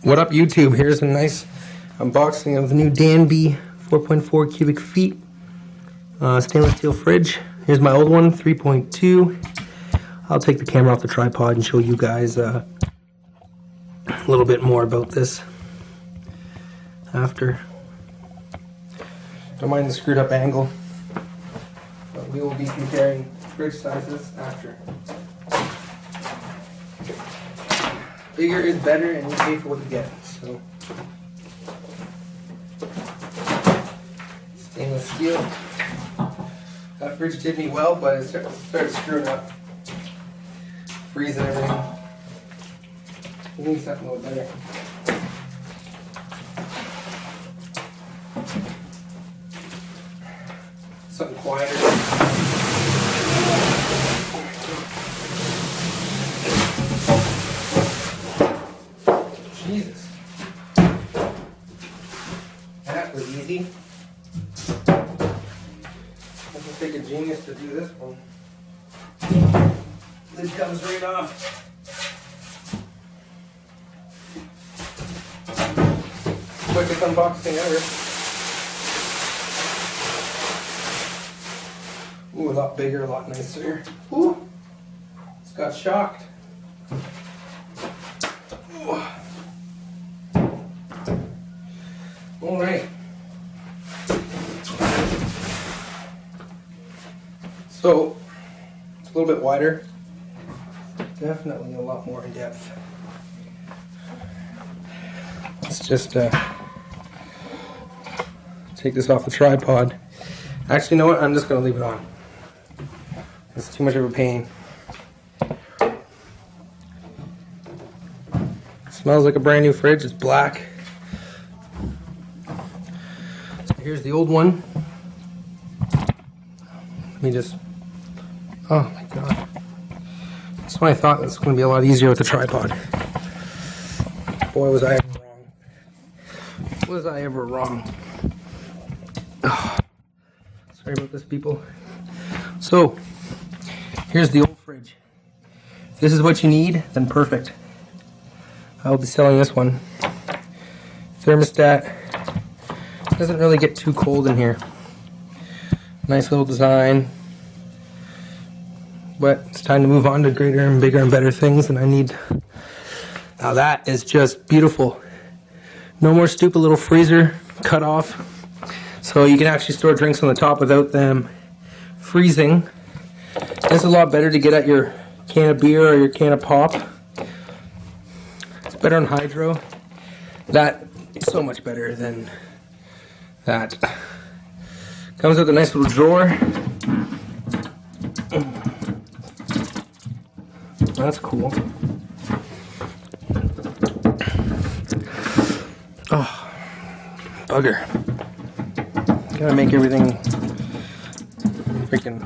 What up, YouTube? Here's a nice unboxing of the new Danby 4.4 cubic feet stainless steel fridge. Here's my old one, 3.2. I'll take the camera off the tripod and show you guys a little bit more about this after. Don't mind the screwed up angle, but we will be comparing fridge sizes after. Bigger is better, and you pay for what you get. So, stainless steel. That fridge did me well, but it started screwing up, freezing everything. We need something a little better. Something quieter. Jesus. That was easy. Doesn't take a genius to do this one. Lid comes right off. Quickest unboxing ever. Ooh, a lot bigger, a lot nicer. Ooh, it's got shocked. Ooh. All right. So, it's a little bit wider. Definitely a lot more in depth. Let's just take this off the tripod. Actually, you know what? I'm just going to leave it on. It's too much of a pain. Smells like a brand new fridge. It's black. So here's the old one. Let me just... Oh my god. That's why I thought this was going to be a lot easier with the tripod. Boy, was I ever wrong. Was I ever wrong? Oh. Sorry about this, people. So, here's the old fridge. If this is what you need, then perfect. I'll be selling this one. Thermostat. Doesn't really get too cold in here. Nice little design. But it's time to move on to greater and bigger and better things, and I need... Now that is just beautiful. No more stupid little freezer cut off. So you can actually store drinks on the top without them freezing. This is a lot better to get at your can of beer or your can of pop. It's better on hydro. That is so much better than that. Comes with a nice little drawer. That's cool. Oh, bugger. Gotta make everything freaking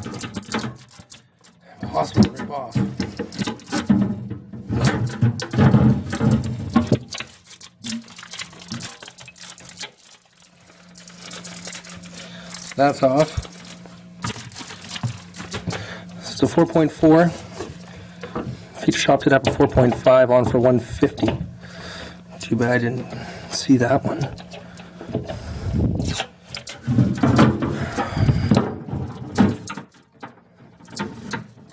impossible to rip off. That's off. It's a 4.4. Feature shopped it up at 4.5 on for $150. Too bad I didn't see that one.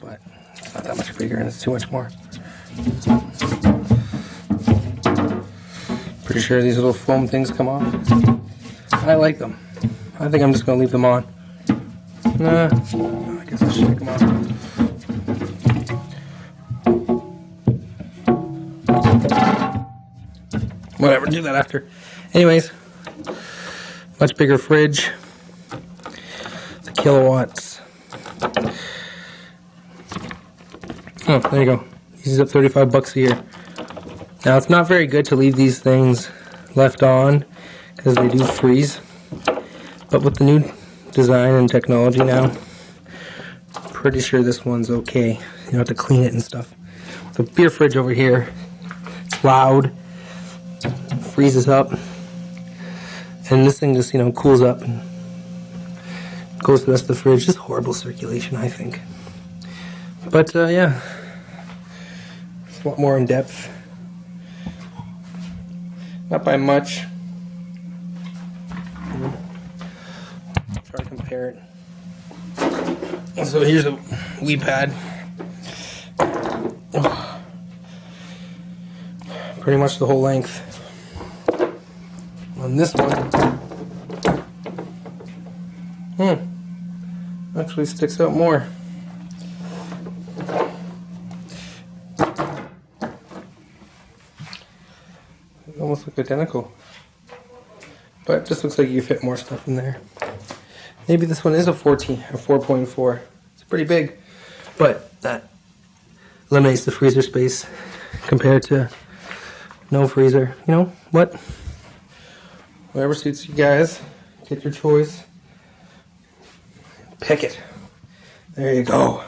But it's not that much bigger and it's too much more. Pretty sure these little foam things come off. I like them. I think I'm just going to leave them on. Nah, I guess I should take them off. Whatever, do that after. Anyways, much bigger fridge. The kilowatts. Oh, there you go. Uses up $35 a year. Now, it's not very good to leave these things left on because they do freeze. But with the new design and technology now, pretty sure this one's okay. You don't have to clean it and stuff. The beer fridge over here, it's loud. Freezes up, and this thing just, you know, cools up and goes to the rest of the fridge. Just horrible circulation, I think. But yeah, it's a lot more in depth. Not by much. Try to compare it. So here's a wee pad. Pretty much the whole length. On this one, actually sticks out more. They almost look identical, but it just looks like you fit more stuff in there. Maybe this one is a 4.4. It's pretty big, but that eliminates the freezer space compared to no freezer. You know what? Whatever suits you guys, get your choice. Pick it. There you go.